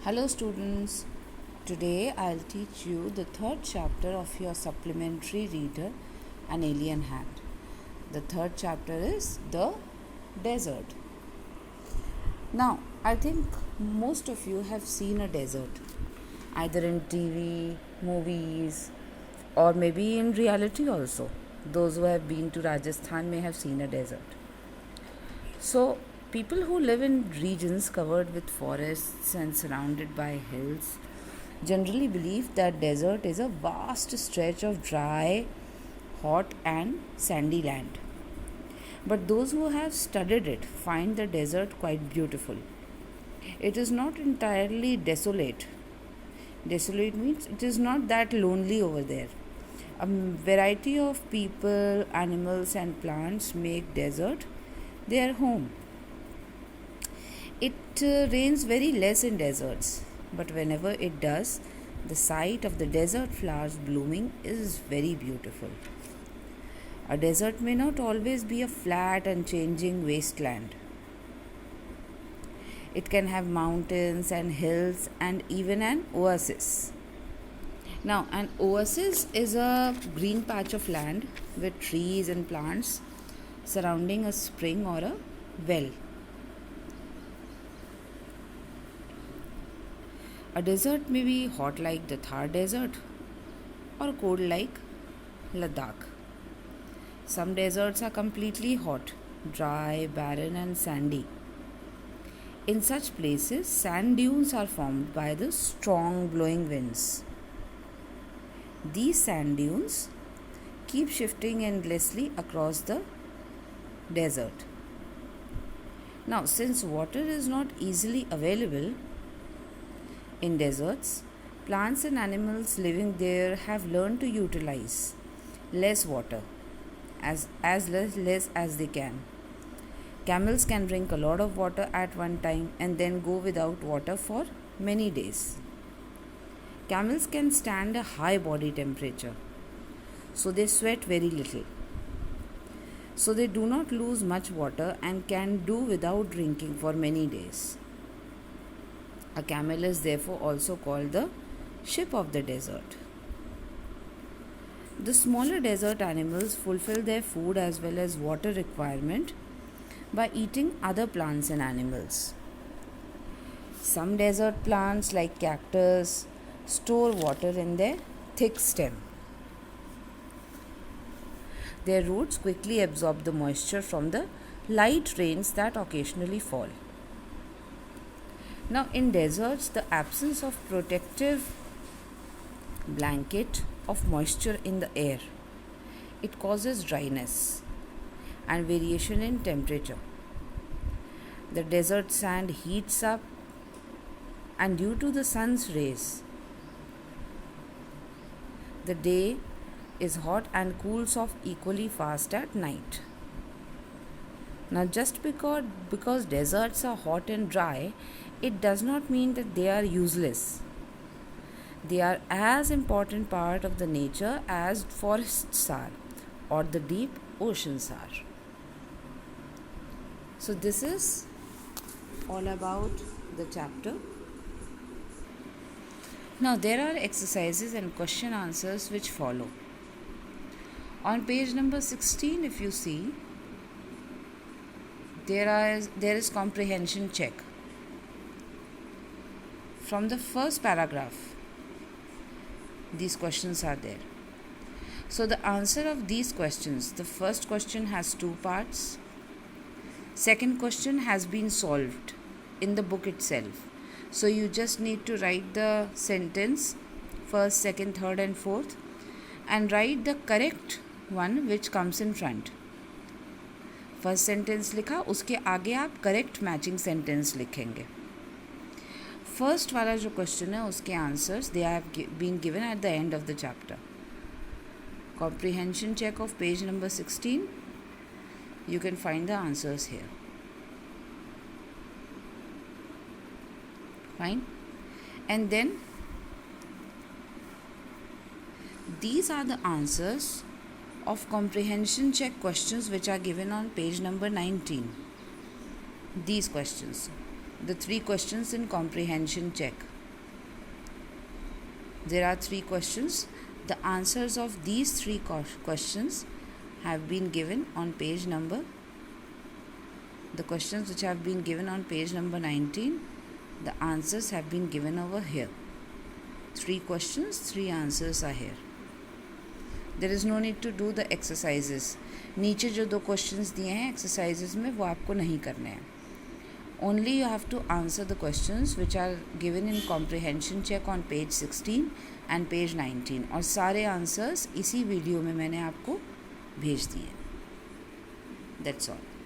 Hello students, today I'll teach you the third chapter of your supplementary reader, An Alien Hand. The third chapter is the desert. Now, I think most of you have seen a desert, either in TV, movies, or maybe in reality also. Those who have been to Rajasthan may have seen a desert. So, people who live in regions covered with forests and surrounded by hills generally believe that desert is a vast stretch of dry, hot and sandy land. But those who have studied it find the desert quite beautiful. It is not entirely desolate. Desolate means it is not that lonely over there. A variety of people, animals and plants make desert their home. It rains very less in deserts, but whenever it does, the sight of the desert flowers blooming is very beautiful. A desert may not always be a flat and changing wasteland. It can have mountains and hills and even an oasis. Now, an oasis is a green patch of land with trees and plants surrounding a spring or a well. A desert may be hot like the Thar Desert or cold like Ladakh. Some deserts are completely hot, dry, barren, and sandy. In such places, sand dunes are formed by the strong blowing winds. These sand dunes keep shifting endlessly across the desert. Now, since water is not easily available in deserts, plants and animals living there have learned to utilize less water as less as they can. Camels can drink a lot of water at one time and then go without water for many days. Camels can stand a high body temperature, so they sweat very little. So they do not lose much water and can do without drinking for many days. A camel is therefore also called the ship of the desert. The smaller desert animals fulfill their food as well as water requirement by eating other plants and animals. Some desert plants like cactus store water in their thick stem. Their roots quickly absorb the moisture from the light rains that occasionally fall. Now, in deserts, the absence of protective blanket of moisture in the air, it causes dryness and variation in temperature. The desert sand heats up, and due to the sun's rays, the day is hot and cools off equally fast at night. Now, just because deserts are hot and dry, it does not mean that they are useless. They are as important part of the nature as forests are or the deep oceans are. So this is all about the chapter. Now there are exercises and question answers which follow. On page number 16, if you see, there is comprehension check. From the first paragraph, these questions are there. So the answer of these questions, the first question has two parts. Second question has been solved in the book itself. So you just need to write the sentence, first, second, third and fourth, and write the correct one which comes in front. First sentence लिखा, उसके आगे आप correct matching sentence लिखेंगे. First वाला जो question है उसके answers they have been given at the end of the chapter. Comprehension check of page number 16. You can find the answers here. Fine. And then these are the answers of comprehension check questions which are given on page number 19. These questions, the three questions in comprehension check. There are 3 questions. The answers of these 3 questions have been given on page number. The questions which have been given on page number 19, the answers have been given over here. 3 questions, 3 answers are here. There is no need to do the exercises. नीचे जो 2 questions दिए हैं exercises में वो आपको नहीं करने हैं. Only you have to answer the questions which are given in comprehension check on page 16 and page 19. और सारे answers इसी वीडियो में मैंने आपको भेज दिए. That's all.